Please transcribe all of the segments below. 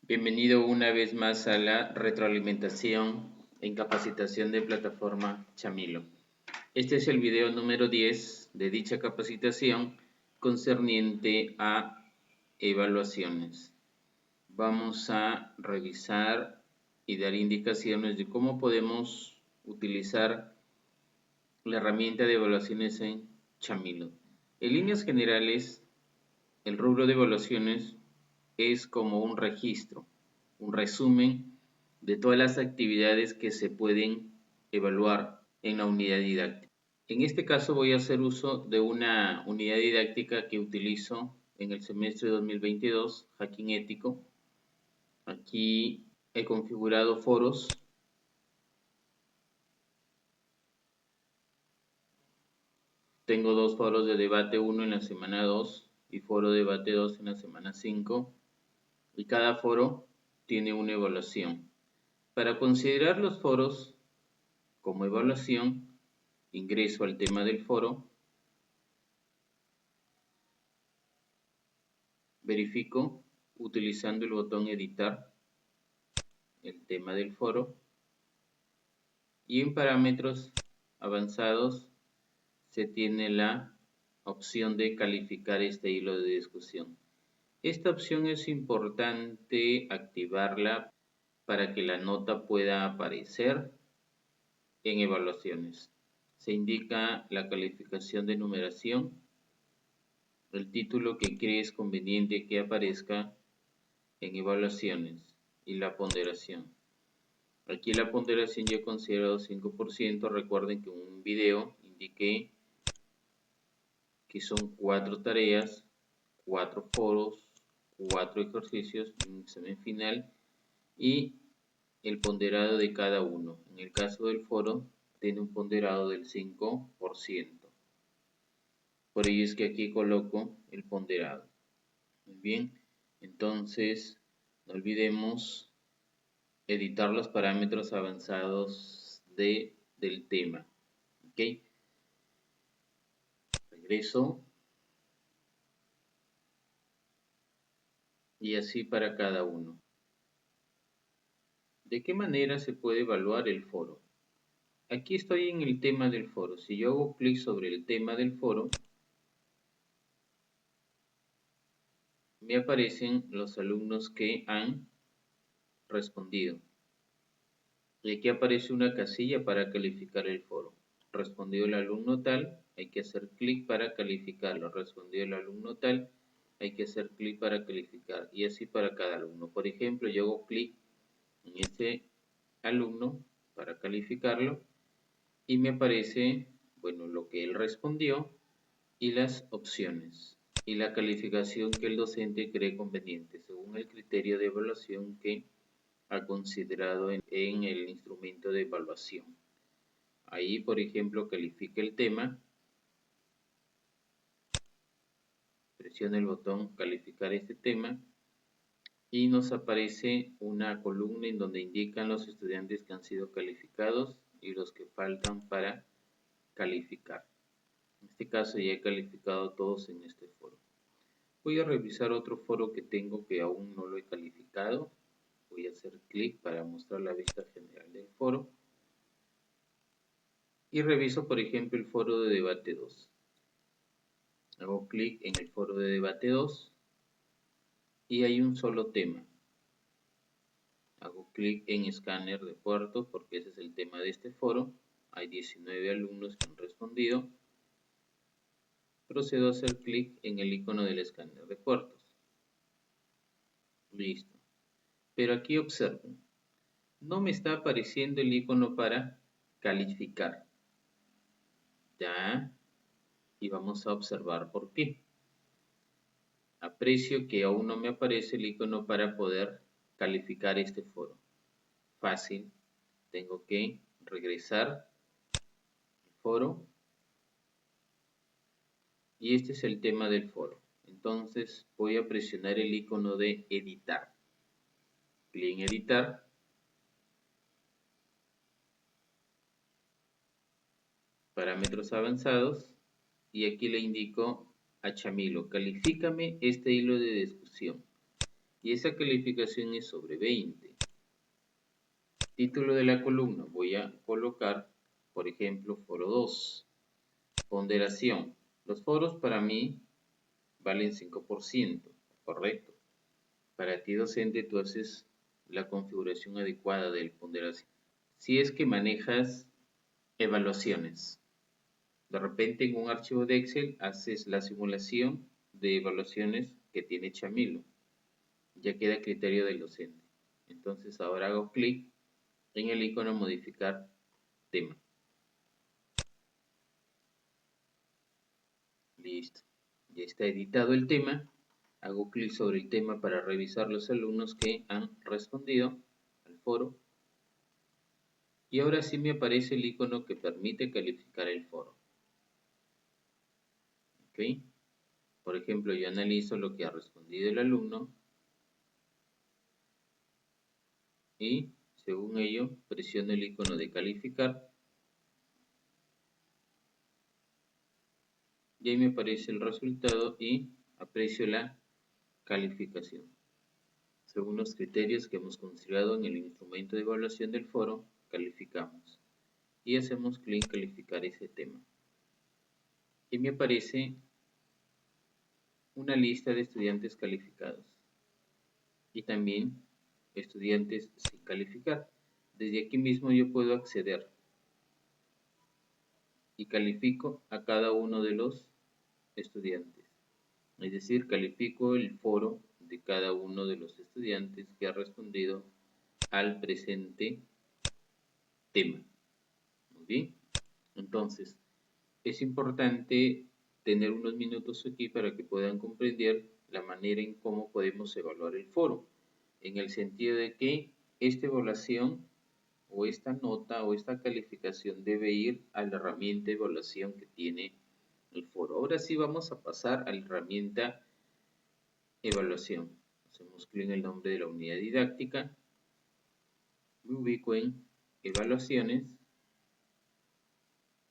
Bienvenido una vez más a la retroalimentación en capacitación de plataforma Chamilo. Este es el video número 10 de dicha capacitación concerniente a evaluaciones. Vamos a revisar y dar indicaciones de cómo podemos utilizar la herramienta de evaluaciones en Chamilo. En líneas generales, el rubro de evaluaciones es como un registro, un resumen de todas las actividades que se pueden evaluar en la unidad didáctica. En este caso voy a hacer uso de una unidad didáctica que utilizo en el semestre 2022, Hacking Ético. Aquí he configurado foros. Tengo dos foros de debate 1 en la semana 2 y foro de debate 2 en la semana 5. Y cada foro tiene una evaluación. Para considerar los foros como evaluación, ingreso al tema del foro, verifico utilizando el botón editar el tema del foro y en parámetros avanzados se tiene la opción de calificar este hilo de discusión. Esta opción es importante activarla para que la nota pueda aparecer en evaluaciones. Se indica la calificación de numeración, el título que crees conveniente que aparezca en evaluaciones y la ponderación. Aquí la ponderación yo he considerado 5%. Recuerden que en un video indiqué que son 4 tareas, 4 foros, 4 ejercicios, un examen final y el ponderado de cada uno. En el caso del foro tiene un ponderado del 5%. Por ello es que aquí coloco el ponderado. Muy bien, entonces no olvidemos editar los parámetros avanzados del tema. ¿Ok? Regreso. Y así para cada uno. ¿De qué manera se puede evaluar el foro? Aquí estoy en el tema del foro. Si yo hago clic sobre el tema del foro, me aparecen los alumnos que han respondido. Y aquí aparece una casilla para calificar el foro. Respondió el alumno tal, hay que hacer clic para calificarlo. Respondió el alumno tal, hay que hacer clic para calificar. Y así para cada alumno. Por ejemplo, yo hago clic en este alumno para calificarlo y me aparece, bueno, lo que él respondió y las opciones y la calificación que el docente cree conveniente según el criterio de evaluación que ha considerado en el instrumento de evaluación. Ahí, por ejemplo, califica el tema, presiona el botón calificar este tema y nos aparece una columna en donde indican los estudiantes que han sido calificados y los que faltan para calificar. En este caso ya he calificado todos en este foro. Voy a revisar otro foro que tengo que aún no lo he calificado. Voy a hacer clic para mostrar la vista general del foro. Y reviso, por ejemplo, el foro de debate 2. Hago clic en el foro de debate 2 y hay un solo tema. Hago clic en escáner de puertos porque ese es el tema de este foro. Hay 19 alumnos que han respondido. Procedo a hacer clic en el icono del escáner de puertos. Listo. Pero aquí observen, no me está apareciendo el icono para calificar. Ya, y vamos a observar por qué. Aprecio que aún no me aparece el icono para poder calificar este foro. Fácil, tengo que regresar al foro y este es el tema del foro. Entonces voy a presionar el icono de editar. Clic en editar. Parámetros avanzados y aquí le indico a Chamilo, califícame este hilo de discusión. y esa calificación es sobre 20. Título de la columna, voy a colocar, por ejemplo, foro 2. Ponderación. Los foros para mí valen 5%, correcto. Para ti, docente, tú haces la configuración adecuada de la ponderación. Si es que manejas evaluaciones, de repente en un archivo de Excel haces la simulación de evaluaciones que tiene Chamilo. Ya queda a criterio del docente. Entonces ahora hago clic en el icono modificar tema. Listo. Ya está editado el tema. Hago clic sobre el tema para revisar los alumnos que han respondido al foro. Y ahora sí me aparece el icono que permite calificar el foro. ¿Ok? Por ejemplo, yo analizo lo que ha respondido el alumno y, según ello, presiono el icono de calificar y ahí me aparece el resultado y aprecio la calificación. Según los criterios que hemos considerado en el instrumento de evaluación del foro, calificamos y hacemos clic en calificar ese tema. Y me aparece una lista de estudiantes calificados y también estudiantes sin calificar. Desde aquí mismo yo puedo acceder y califico a cada uno de los estudiantes. Es decir, califico el foro de cada uno de los estudiantes que ha respondido al presente tema. Muy bien. Entonces, es importante tener unos minutos aquí para que puedan comprender la manera en cómo podemos evaluar el foro, en el sentido de que esta evaluación o esta nota o esta calificación debe ir a la herramienta de evaluación que tiene el foro. Ahora sí vamos a pasar a la herramienta evaluación. Hacemos clic en el nombre de la unidad didáctica, me ubico en evaluaciones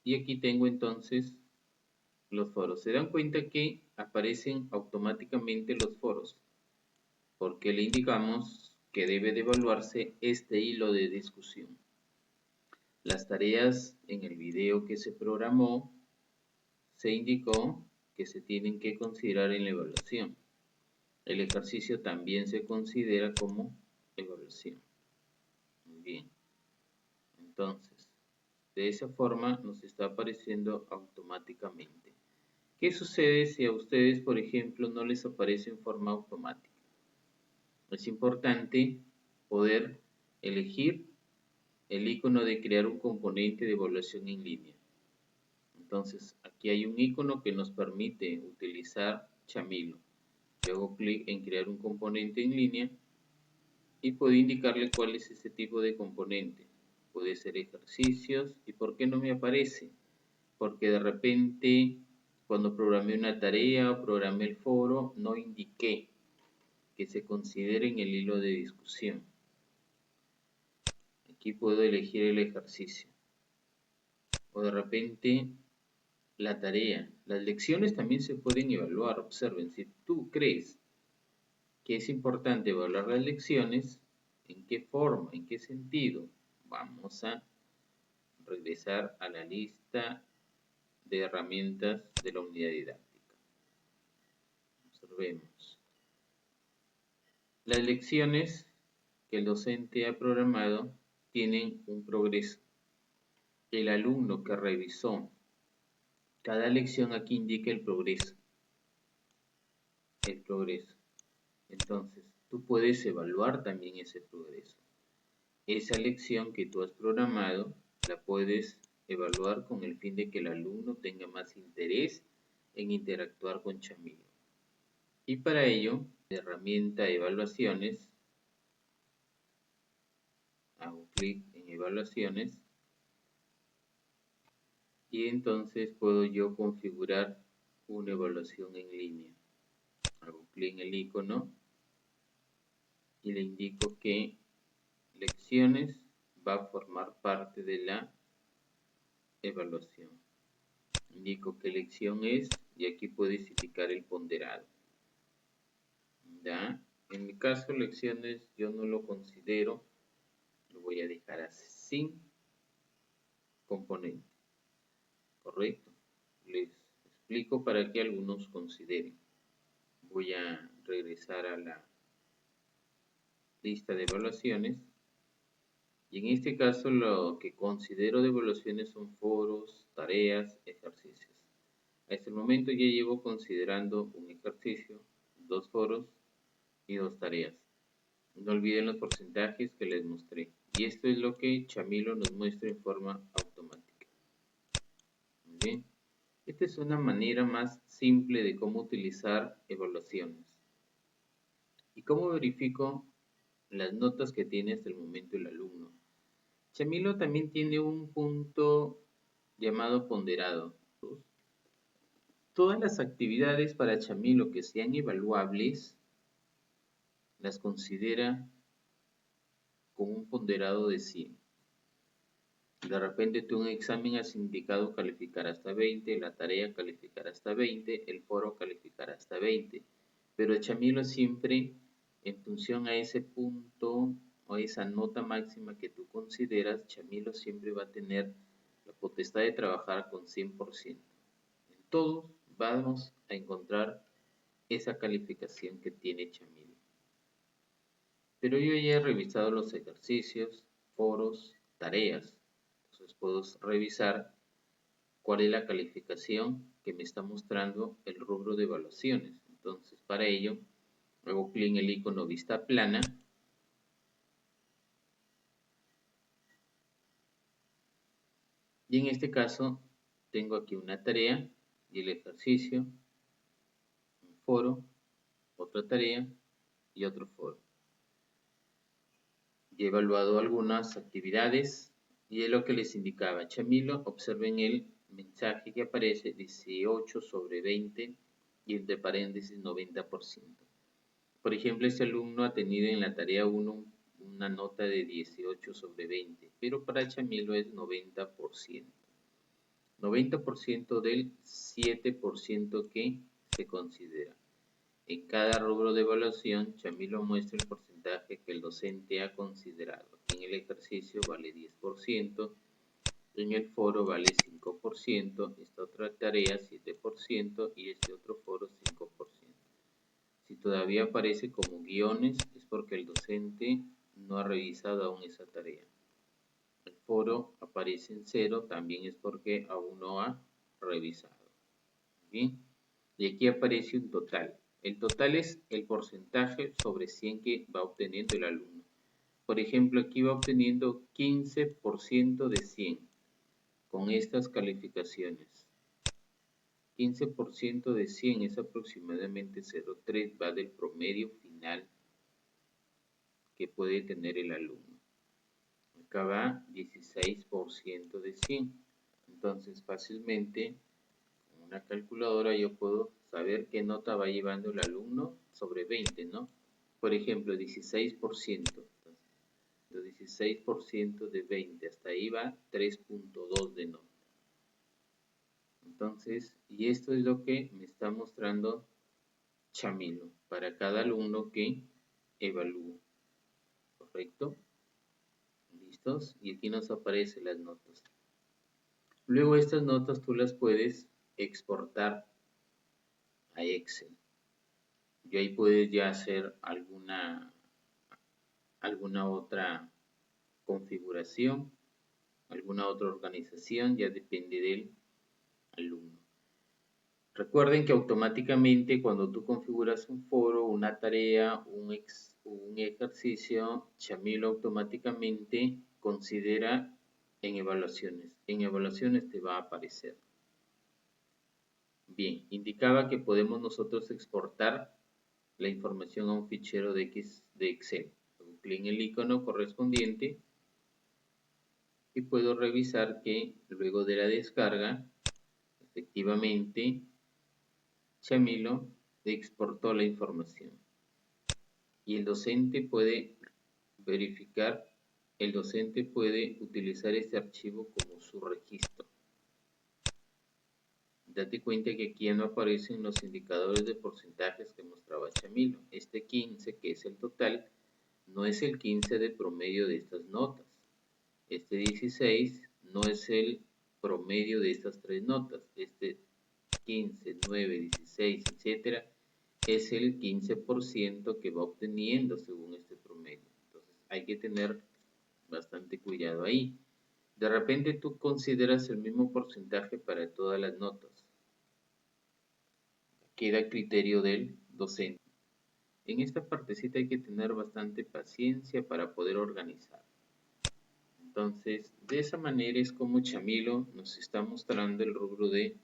y aquí tengo entonces los foros. Se dan cuenta que aparecen automáticamente los foros porque le indicamos que debe de evaluarse este hilo de discusión. Las tareas en el video que se programó se indicó que se tienen que considerar en la evaluación. El ejercicio también se considera como evaluación. Muy bien. Entonces, de esa forma nos está apareciendo automáticamente. ¿Qué sucede si a ustedes, por ejemplo, no les aparece en forma automática? Es importante poder elegir el icono de crear un componente de evaluación en línea. Entonces, aquí hay un icono que nos permite utilizar Chamilo. Yo hago clic en crear un componente en línea y puedo indicarle cuál es ese tipo de componente. Puede ser ejercicios. ¿Y por qué no me aparece? Porque de repente cuando programé una tarea o programé el foro no indiqué que se considere en el hilo de discusión. Aquí puedo elegir el ejercicio o de repente la tarea. Las lecciones también se pueden evaluar. Observen, si tú crees que es importante evaluar las lecciones, ¿en qué forma? ¿En qué sentido? Vamos a regresar a la lista de herramientas de la unidad didáctica. Observemos. Las lecciones que el docente ha programado tienen un progreso. El alumno que revisó cada lección aquí indica el progreso. Entonces, tú puedes evaluar también ese progreso. Esa lección que tú has programado la puedes evaluar con el fin de que el alumno tenga más interés en interactuar con Chamilo. Y para ello, la herramienta evaluaciones, hago clic en evaluaciones y entonces puedo yo configurar una evaluación en línea. Hago clic en el icono y le indico que lecciones va a formar parte de la evaluación. Indico qué lección es y aquí puedes indicar el ponderado. ¿Ya? En mi caso, lecciones, yo no lo considero, lo voy a dejar así, sin componente, ¿correcto? Les explico para que algunos consideren. Voy a regresar a la lista de evaluaciones y en este caso lo que considero de evaluaciones son foros, tareas, ejercicios. Hasta el momento ya llevo considerando un ejercicio, 2 foros y 2 tareas. No olviden los porcentajes que les mostré. Y esto es lo que Chamilo nos muestra en forma automática. Muy bien. Esta es una manera más simple de cómo utilizar evaluaciones. ¿Y cómo verifico las notas que tiene hasta el momento el alumno? Chamilo también tiene un punto llamado ponderado. Todas las actividades para Chamilo que sean evaluables las considera con un ponderado de 100. De repente tú en un examen has indicado calificar hasta 20, la tarea calificar hasta 20, el foro calificar hasta 20. Pero Chamilo siempre, en función a ese punto o esa nota máxima que tú consideras, Chamilo siempre va a tener la potestad de trabajar con 100%. En todos vamos a encontrar esa calificación que tiene Chamilo. Pero yo ya he revisado los ejercicios, foros, tareas. Entonces puedo revisar cuál es la calificación que me está mostrando el rubro de evaluaciones. Entonces para ello hago clic en el icono vista plana y en este caso tengo aquí una tarea y el ejercicio, un foro, otra tarea y otro foro. Ya he evaluado algunas actividades y es lo que les indicaba. Chamilo, observen el mensaje que aparece 18 sobre 20 y entre paréntesis 90%. Por ejemplo, este alumno ha tenido en la tarea 1 una nota de 18 sobre 20, pero para Chamilo es 90%. 90% del 7% que se considera. En cada rubro de evaluación, Chamilo muestra el porcentaje que el docente ha considerado. En el ejercicio vale 10%, en el foro vale 5%, esta otra tarea 7% y este otro foro 5%. Si todavía aparece como guiones es porque el docente no ha revisado aún esa tarea. El foro aparece en 0, también es porque aún no ha revisado. Bien, y aquí aparece un total. El total es el porcentaje sobre 100 que va obteniendo el alumno. Por ejemplo, aquí va obteniendo 15% de 100 con estas calificaciones. 15% de 100 es aproximadamente 0,3, va del promedio final que puede tener el alumno. Acá va 16% de 100. Entonces, fácilmente, con una calculadora yo puedo saber qué nota va llevando el alumno sobre 20, ¿no? Por ejemplo, 16%. Entonces, 16% de 20, hasta ahí va 3.2 de nota. Entonces, y esto es lo que me está mostrando Chamilo para cada alumno que evalúo. ¿Correcto? ¿Listos? Y aquí nos aparecen las notas. Luego estas notas tú las puedes exportar a Excel. Y ahí puedes ya hacer alguna otra configuración, alguna otra organización, ya depende del alumno. Recuerden que automáticamente cuando tú configuras un foro, una tarea, un ejercicio, Chamilo automáticamente considera en evaluaciones. En evaluaciones te va a aparecer. Bien, indicaba que podemos nosotros exportar la información a un fichero de Excel. Hago clic en el icono correspondiente y puedo revisar que luego de la descarga, efectivamente, Chamilo exportó la información. Y el docente puede verificar, el docente puede utilizar este archivo como su registro. Date cuenta que aquí ya no aparecen los indicadores de porcentajes que mostraba Chamilo. Este 15, que es el total, no es el 15 de promedio de estas notas. Este 16 no es el promedio de estas tres notas. Este 15, 9, 16, etcétera, es el 15% que va obteniendo según este promedio. Entonces hay que tener bastante cuidado ahí. De repente tú consideras el mismo porcentaje para todas las notas. Queda a criterio del docente. En esta partecita hay que tener bastante paciencia para poder organizar. Entonces, de esa manera es como Chamilo nos está mostrando el rubro de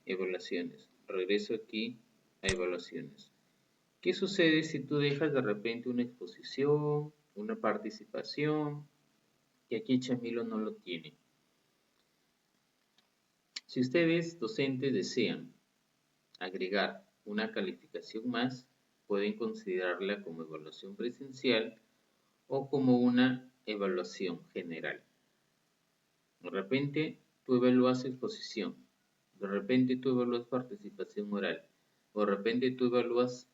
evaluaciones. Regreso aquí a evaluaciones. ¿Qué sucede si tú dejas de repente una exposición, una participación, que aquí Chamilo no lo tiene? Si ustedes, docentes, desean agregar una calificación más, pueden considerarla como evaluación presencial o como una evaluación general. De repente tú evalúas exposición, de repente tú evalúas participación oral, o de repente tú evalúas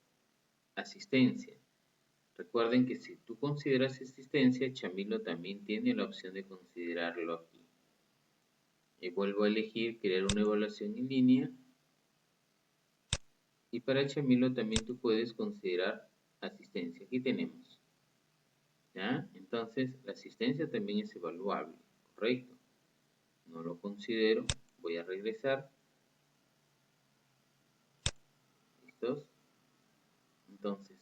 asistencia. Recuerden que si tú consideras asistencia, Chamilo también tiene la opción de considerarlo aquí. Y vuelvo a elegir crear una evaluación en línea. Y para Chamilo también tú puedes considerar asistencia. Aquí tenemos. ¿Ya? Entonces, la asistencia también es evaluable, ¿correcto? No lo considero. Voy a regresar. ¿Listos? Entonces,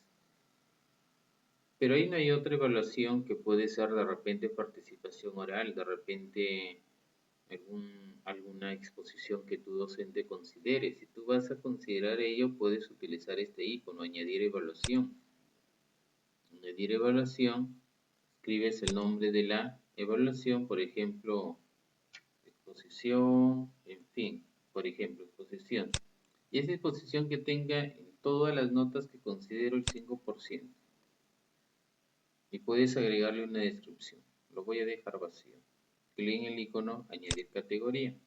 pero ahí no hay otra evaluación que puede ser de repente participación oral, de repente alguna exposición que tu docente considere. Si tú vas a considerar ello, puedes utilizar este icono, añadir evaluación. Añadir evaluación, escribes el nombre de la evaluación, por ejemplo, exposición, en fin, por ejemplo, exposición. Y esa exposición que tenga en todas las notas que considero el 5%. Y puedes agregarle una descripción. Lo voy a dejar vacío. Clic en el icono añadir categoría.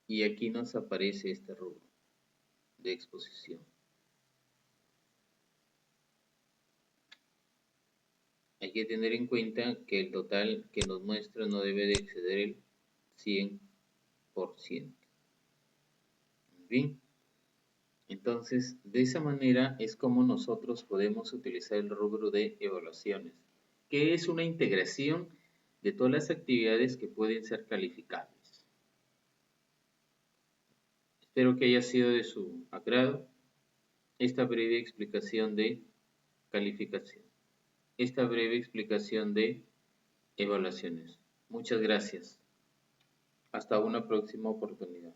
Y aquí nos aparece este rubro de exposición. Hay que tener en cuenta que el total que nos muestra no debe de exceder el 100%. Bien, entonces de esa manera es como nosotros podemos utilizar el rubro de evaluaciones, que es una integración de todas las actividades que pueden ser calificables. Espero que haya sido de su agrado esta breve explicación de calificación, esta breve explicación de evaluaciones. Muchas gracias. Hasta una próxima oportunidad.